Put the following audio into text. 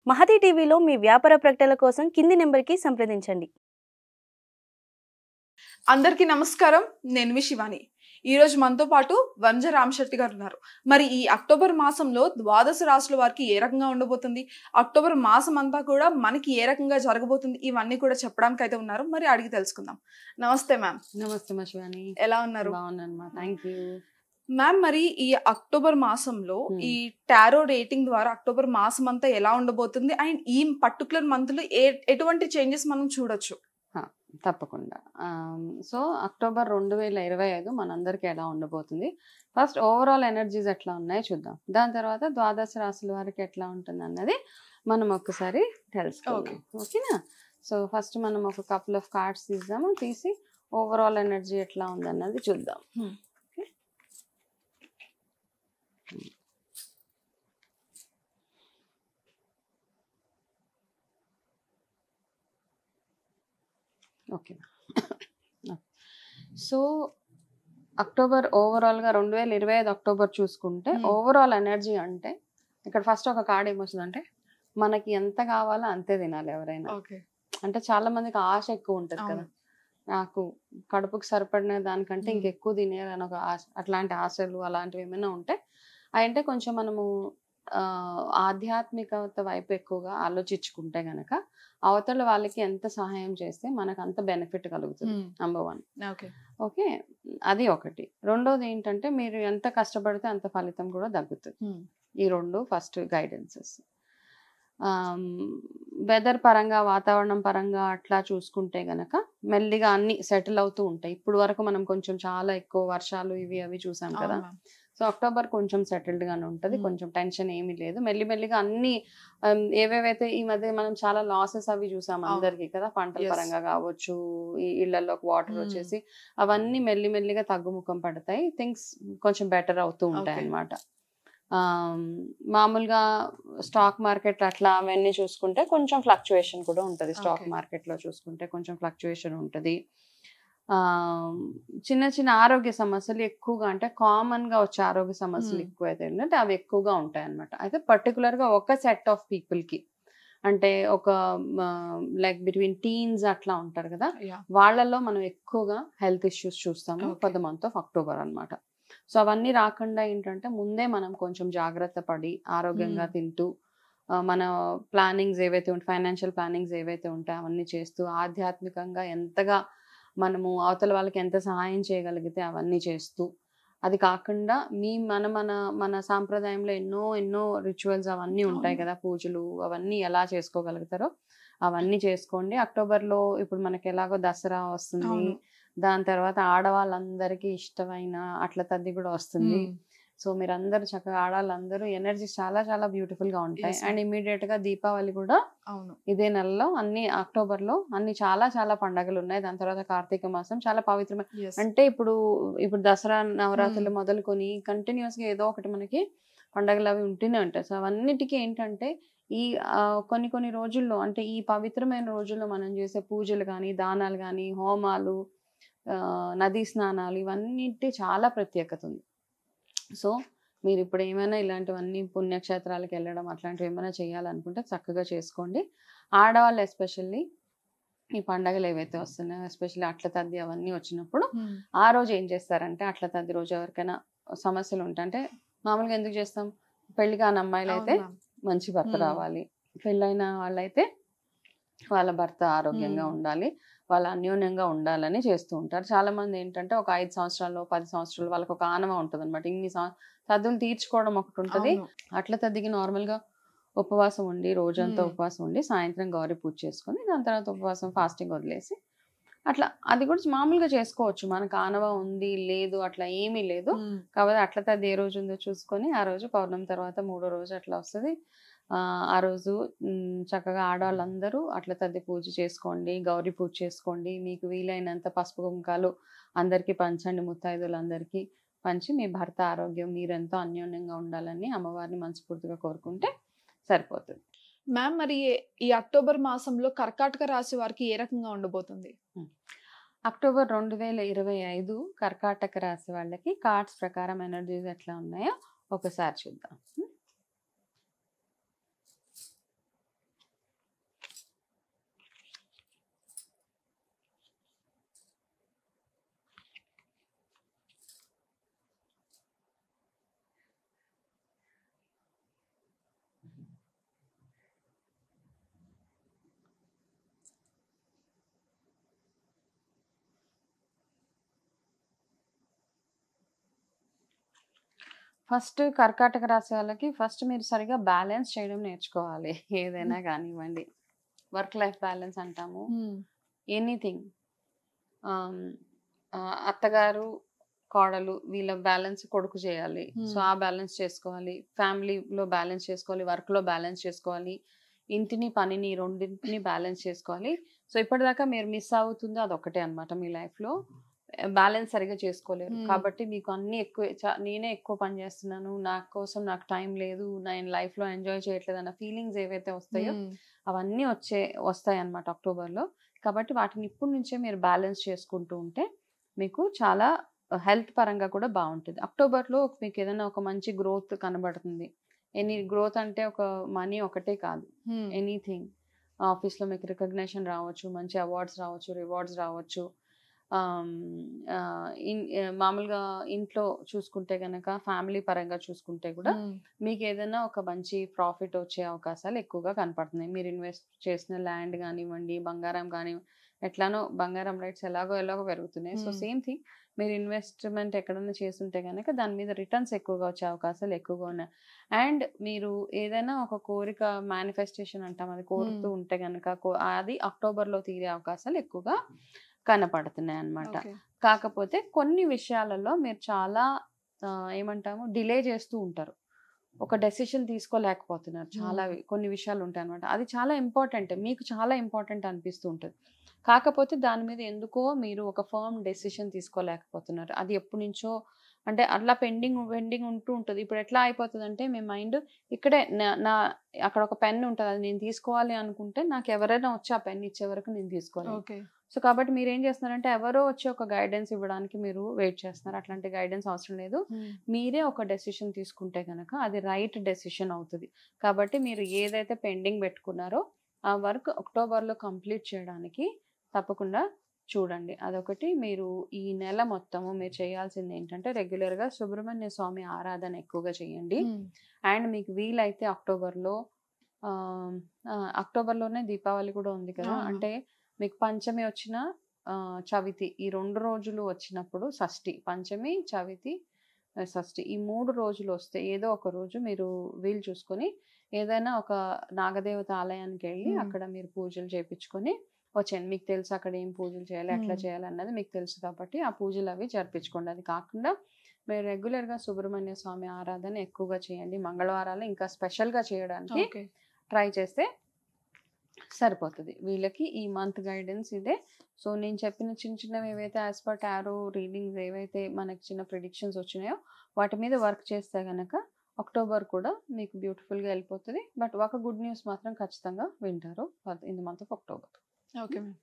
మహతి టీవీలో మీ వ్యాపార ప్రకటనల కోసం కింది నెంబర్‌కి సంప్రదించండి. అందరికీ నమస్కారం. నేను మీ శివాని. ఈరోజు మనతో పాటు వంజ రామశెట్టి గారు ఉన్నారు. మరి ఈ అక్టోబర్ మాసంలో ద్వాదశ రాశుల వారికి ఏ రకంగా ఉండబోతుంది? అక్టోబర్ మాసం అంతా కూడా మనకి ఏ రకంగా జరగబోతుంది? ఇవన్నీ కూడా చెప్పడానికి అయితే ఉన్నారు. మరి అడిగి తెలుసుకుందాం. నమస్తే మ్యామ్. నమస్తే మా శివాని. ఎలా ఉన్నారు? బాగున్నాను. Thank you ma'am. మరి ఈ అక్టోబర్ మాసంలో ఈ Hmm. టారో రేటింగ్ ద్వారా అక్టోబర్ మాసం అంతా ఎలా ఉండబోతుంది? అండ్ ఈ పర్టికులర్ మంత్ లో ఎటువంటి చేంజెస్ మనం చూడొచ్చు? తప్పకుండా. సో అక్టోబర్ 2025 మనందరికీ ఎలా ఉండబోతుంది, ఫస్ట్ ఓవరాల్ ఎనర్జీస్ ఎట్లా ఉన్నాయో చూద్దాం. దాని తర్వాత ద్వాదశ రాశుల వారికి ఎట్లా ఉంటుంది అన్నది మనం ఒక్కసారి తెలుసుకోవాలి. ఓకేనా? సో ఫస్ట్ మనం ఒక కపుల్ ఆఫ్ కార్డ్స్ తీసి ఓవరాల్ ఎనర్జీ ఎట్లా ఉంది అన్నది చూద్దాం. ఓకే. సో అక్టోబర్ ఓవరాల్గా 2025 అక్టోబర్ చూసుకుంటే ఓవరాల్ ఎనర్జీ అంటే ఇక్కడ ఫస్ట్ ఒక కార్డ్ ఏమొస్తుందంటే మనకి ఎంత కావాలో అంతే తినాలి ఎవరైనా. అంటే చాలా మందికి ఆశ ఎక్కువ ఉంటుంది కదా, నాకు కడుపుకి సరిపడిన దానికంటే ఇంకెక్కువ తినేయాలని ఒక ఆశ. అట్లాంటి ఆశలు అలాంటివి ఏమైనా ఉంటే అంటే కొంచెం మనము ఆధ్యాత్మికత వైపు ఎక్కువగా ఆలోచించుకుంటే గనక అవతల వాళ్ళకి ఎంత సహాయం చేస్తే మనకు అంత బెనిఫిట్ కలుగుతుంది. నంబర్ 1. ఓకే, అది ఒకటి. రెండోది ఏంటంటే మీరు ఎంత కష్టపడితే అంత ఫలితం కూడా తగ్గుతుంది. ఈ రెండు ఫస్ట్ గైడెన్సెస్. వెదర్ పరంగా, వాతావరణం పరంగా అట్లా చూసుకుంటే గనక మెల్లిగా అన్ని సెటిల్ అవుతూ ఉంటాయి. ఇప్పుడు వరకు మనం కొంచెం చాలా ఎక్కువ వర్షాలు ఇవి అవి చూసాం కదా. సో అక్టోబర్ కొంచెం సెటిల్డ్ గానే ఉంటది, కొంచెం టెన్షన్ ఏమీ లేదు. మెల్లిమెల్లిగా అన్ని ఏవేవైతే ఈ మధ్య మనం చాలా లాసెస్ అవి చూసాం అందరికి కదా, పంటల పరంగా కావచ్చు, ఈ ఇళ్లలోకి వాటర్ వచ్చేసి అవన్నీ మెల్లిమెల్లిగా తగ్గుముఖం పడతాయి. థింగ్స్ కొంచెం బెటర్ అవుతూ ఉంటాయి అన్నమాట. మామూలుగా స్టాక్ మార్కెట్ అట్లా అవన్నీ చూసుకుంటే కొంచెం ఫ్లక్చుయేషన్ కూడా ఉంటుంది. స్టాక్ మార్కెట్లో చూసుకుంటే కొంచెం ఫ్లక్చుయేషన్ ఉంటుంది. చిన్న చిన్న ఆరోగ్య సమస్యలు ఎక్కువగా, అంటే కామన్గా వచ్చే ఆరోగ్య సమస్యలు ఎక్కువైతే ఏంటంటే అవి ఎక్కువగా ఉంటాయి అన్నమాట. అయితే పర్టికులర్గా ఒక సెట్ ఆఫ్ పీపుల్కి, అంటే ఒక లైక్ బిట్వీన్ టీన్స్ అట్లా ఉంటారు కదా, వాళ్ళల్లో మనం ఎక్కువగా హెల్త్ ఇష్యూస్ చూస్తాము for the month of October అనమాట. సో అవన్నీ రాకుండా ఏంటంటే ముందే మనం కొంచెం జాగ్రత్త పడి ఆరోగ్యంగా తింటూ మన ప్లానింగ్స్ ఏవైతే ఉంటాయి, ఫైనాన్షియల్ ప్లానింగ్స్ ఏవైతే ఉంటాయో అవన్నీ చేస్తూ ఆధ్యాత్మికంగా ఎంతగా మనము అవతల వాళ్ళకి ఎంత సహాయం చేయగలిగితే అవన్నీ చేస్తూ, అది కాకుండా మన మన మన సాంప్రదాయంలో ఎన్నో ఎన్నో రిచువల్స్ అవన్నీ ఉంటాయి కదా, పూజలు అవన్నీ ఎలా చేసుకోగలుగుతారో అవన్నీ చేసుకోండి. అక్టోబర్లో ఇప్పుడు మనకి ఎలాగో దసరా వస్తుంది, దాని తర్వాత ఆడవాళ్ళందరికీ ఇష్టమైన అట్ల తద్ది కూడా వస్తుంది. సో మీరందరూ చక్కగా ఆడవాళ్ళందరూ ఎనర్జీ చాలా చాలా బ్యూటిఫుల్ గా ఉంటాయి. అండ్ ఇమీడియట్ గా దీపావళి కూడా ఇదే నెలలో, అన్ని అక్టోబర్ లో అన్ని చాలా చాలా పండుగలు ఉన్నాయి. దాని తర్వాత కార్తీక మాసం చాలా పవిత్రమైన, అంటే ఇప్పుడు దసరా నవరాత్రులు మొదలుకొని కంటిన్యూస్ గా ఏదో ఒకటి మనకి పండుగలు అవి ఉంటూనే ఉంటాయి. సో అవన్నిటికీ ఏంటంటే ఈ కొన్ని కొన్ని రోజుల్లో, అంటే ఈ పవిత్రమైన రోజుల్లో మనం చేసే పూజలు కానీ, దానాలు కానీ, హోమాలు, నదీ స్నానాలు, ఇవన్నిటి చాలా ప్రత్యేకత ఉంది. సో మీరు ఇప్పుడు ఏమైనా ఇలాంటివన్నీ పుణ్యక్షేత్రాలకు వెళ్ళడం అట్లాంటివి ఏమైనా చేయాలనుకుంటే చక్కగా చేసుకోండి. ఆడవాళ్ళు ఎస్పెషల్లీ ఈ పండగలు ఏవైతే వస్తున్నాయో, ఎస్పెషల్లీ అట్ల తద్ది అవన్నీ వచ్చినప్పుడు ఆ రోజు ఏం చేస్తారంటే, అట్ల తద్ది రోజు ఎవరికైనా సమస్యలు ఉంటాయి, అంటే మామూలుగా ఎందుకు చేస్తాం, పెళ్లి కాని అమ్మాయిలు అయితే మంచి భర్త రావాలి, పెళ్ళైన వాళ్ళైతే వాళ్ళ భర్త ఆరోగ్యంగా ఉండాలి, వాళ్ళు అన్యోన్యంగా ఉండాలని చేస్తూ ఉంటారు. చాలా మంది ఏంటంటే ఒక 5 సంవత్సరాలు 10 సంవత్సరాలు వాళ్ళకి ఒక ఆనవ ఉంటుంది అనమాట. ఇన్ని తద్దులు తీర్చుకోవడం ఒకటి ఉంటుంది. అట్ల తద్దికి నార్మల్గా ఉపవాసం ఉండి, రోజంతా ఉపవాసం ఉండి, సాయంత్రం గౌరీ పూజ చేసుకొని దాని తర్వాత ఉపవాసం ఫాస్టింగ్ వదిలేసి అట్లా అది కూడా మామూలుగా చేసుకోవచ్చు. మనకు ఆనవ ఉంది లేదు అట్లా ఏమీ లేదు. కాబట్టి అట్ల తద్ది ఏ రోజు ఉందో చూసుకొని ఆ రోజు పౌర్ణమి తర్వాత 3వ రోజు అట్లా వస్తుంది. ఆ రోజు చక్కగా ఆడవాళ్ళందరూ అట్ల తద్ది పూజ చేసుకోండి, గౌరీ పూజ చేసుకోండి. మీకు వీలైనంత పసుపు కుంకాలు అందరికీ పంచండి, ముత్తైదులందరికీ పంచి మీ భర్త ఆరోగ్యం మీరెంతో అన్యోన్యంగా ఉండాలని అమ్మవారిని మనస్ఫూర్తిగా కోరుకుంటే సరిపోతుంది. మ్యామ్, మరి ఈ అక్టోబర్ మాసంలో కర్కాటక రాశి వారికి ఏ రకంగా ఉండబోతుంది? అక్టోబర్ 2025 కర్కాటక రాశి వాళ్ళకి కార్డ్స్ ప్రకారం ఎనర్జీస్ ఎట్లా ఉన్నాయో ఒకసారి చూద్దాం. ఫస్ట్ కర్కాటక రాశి వాళ్ళకి ఫస్ట్ మీరు సరిగా బ్యాలెన్స్ చేయడం నేర్చుకోవాలి. ఏదైనా కానివ్వండి, వర్క్ లైఫ్ బ్యాలెన్స్ అంటాము, ఎనీథింగ్. అత్తగారు కోడలు వీళ్ళ బ్యాలెన్స్ కొడుకు చేయాలి. సో ఆ బ్యాలెన్స్ చేసుకోవాలి, ఫ్యామిలీలో బ్యాలెన్స్ చేసుకోవాలి, వర్క్ లో బ్యాలెన్స్ చేసుకోవాలి, ఇంటిని పనిని రెండింటిని బ్యాలెన్స్ చేసుకోవాలి. సో ఇప్పటిదాకా మీరు మిస్ అవుతుంది అదొకటే అనమాట. మీ లైఫ్ లో బ్యాలెన్స్ సరిగా చేసుకోలేరు. కాబట్టి మీకు అన్ని ఎక్కువ నేనే ఎక్కువ పని చేస్తున్నాను, నా కోసం నాకు టైం లేదు, నేను లైఫ్ లో ఎంజాయ్ చేయట్లేదు అన్న ఫీలింగ్స్ ఏవైతే వస్తాయో అవన్నీ వస్తాయి అనమాట అక్టోబర్లో. కాబట్టి వాటిని ఇప్పటి నుంచే మీరు బ్యాలెన్స్ చేసుకుంటూ ఉంటే మీకు చాలా హెల్త్ పరంగా కూడా బాగుంటుంది. అక్టోబర్లో మీకు ఏదైనా ఒక మంచి గ్రోత్ కనబడుతుంది. గ్రోత్ అంటే ఒక మనీ ఒకటే కాదు, ఎనీథింగ్. ఆఫీస్లో మీకు రికగ్నిషన్ రావచ్చు, మంచి అవార్డ్స్ రావచ్చు, రివార్డ్స్ రావచ్చు. మామూలుగా ఇంట్లో చూసుకుంటే కనుక ఫ్యామిలీ పరంగా చూసుకుంటే కూడా మీకు ఏదైనా ఒక మంచి ప్రాఫిట్ వచ్చే అవకాశాలు ఎక్కువగా కనపడుతున్నాయి. మీరు ఇన్వెస్ట్ చేసిన ల్యాండ్ కానివ్వండి, బంగారం కానివ్వండి, ఎట్లానో బంగారం రేట్స్ ఎలాగో పెరుగుతున్నాయి. సో సేమ్ థింగ్, మీరు ఇన్వెస్ట్మెంట్ ఎక్కడైనా చేస్తుంటే కనుక దాని మీద రిటర్న్స్ ఎక్కువగా వచ్చే అవకాశాలు ఎక్కువగా ఉన్నాయి. అండ్ మీరు ఏదైనా ఒక కోరిక మేనిఫెస్టేషన్ అంటాం, అది కోరుతూ ఉంటే కనుక అది అక్టోబర్లో తీరే అవకాశాలు ఎక్కువగా కనపడుతున్నాయి అన్నమాట. కాకపోతే కొన్ని విషయాలలో మీరు చాలా ఏమంటాము డిలే చేస్తూ ఉంటారు, ఒక డెసిషన్ తీసుకోలేకపోతున్నారు. చాలా కొన్ని విషయాలు ఉంటాయి అనమాట. అది చాలా ఇంపార్టెంట్, మీకు చాలా ఇంపార్టెంట్ అనిపిస్తూ ఉంటుంది. కాకపోతే దాని మీద ఎందుకో మీరు ఒక ఫర్మ్ డెసిషన్ తీసుకోలేకపోతున్నారు. అది ఎప్పటి నుంచో అంటే అట్లా పెండింగ్ ఉంటూ ఉంటుంది. ఇప్పుడు ఎట్లా అయిపోతుంది అంటే మీ మైండ్ ఇక్కడే నా అక్కడ ఒక పెన్ ఉంటుంది, అది నేను తీసుకోవాలి అనుకుంటే నాకు ఎవరైనా వచ్చి ఆ పెన్ ఇచ్చే వరకు నేను తీసుకోవాలి. సో కాబట్టి మీరు ఏం చేస్తున్నారంటే ఎవరో వచ్చి ఒక గైడెన్స్ ఇవ్వడానికి మీరు వెయిట్ చేస్తున్నారు. అట్లాంటి గైడెన్స్ అవసరం లేదు. మీరే ఒక డెసిషన్ తీసుకుంటే కనుక అది రైట్ డెసిషన్ అవుతుంది. కాబట్టి మీరు ఏదైతే పెండింగ్ పెట్టుకున్నారో ఆ వర్క్ అక్టోబర్లో కంప్లీట్ చేయడానికి తప్పకుండా చూడండి. అదొకటి. మీరు ఈ నెల మొత్తము మీరు చేయాల్సింది ఏంటంటే రెగ్యులర్గా సుబ్రహ్మణ్య స్వామి ఆరాధన ఎక్కువగా చేయండి. అండ్ మీకు వీలైతే అక్టోబర్లోనే దీపావళి కూడా ఉంది కదా, అంటే మీకు పంచమి వచ్చిన చవితి ఈ 2 రోజులు వచ్చినప్పుడు, షష్ఠి, పంచమి, చవితి, షష్ఠి ఈ 3 రోజులు వస్తే ఏదో ఒక రోజు మీరు వీలు చూసుకొని ఏదైనా ఒక నాగదేవత ఆలయానికి వెళ్ళి అక్కడ మీరు పూజలు చేయించుకొని వచ్చేయండి. మీకు తెలుసు అక్కడ ఏం పూజలు చేయాలి, ఎట్లా చేయాలి అన్నది మీకు తెలుసు కాబట్టి ఆ పూజలు అవి జరిపించుకోండి. అది కాకుండా మీరు రెగ్యులర్గా సుబ్రహ్మణ్య స్వామి ఆరాధన ఎక్కువగా చేయండి. మంగళవారాలు ఇంకా స్పెషల్గా చేయడానికి ట్రై చేస్తే సరిపోతుంది. వీళ్ళకి ఈ మంత్ గైడెన్స్ ఇదే. సో నేను చెప్పిన చిన్నవి ఏవైతే యాజ్ పర్ టారో రీడింగ్స్ ఏవైతే మనకి చిన్న ప్రిడిక్షన్స్ వచ్చినాయో వాటి మీద వర్క్ చేస్తే కనుక అక్టోబర్ కూడా మీకు బ్యూటిఫుల్గా వెళ్ళిపోతుంది. బట్ ఒక గుడ్ న్యూస్ మాత్రం ఖచ్చితంగా వింటారు in the month of October. Okay ma'am.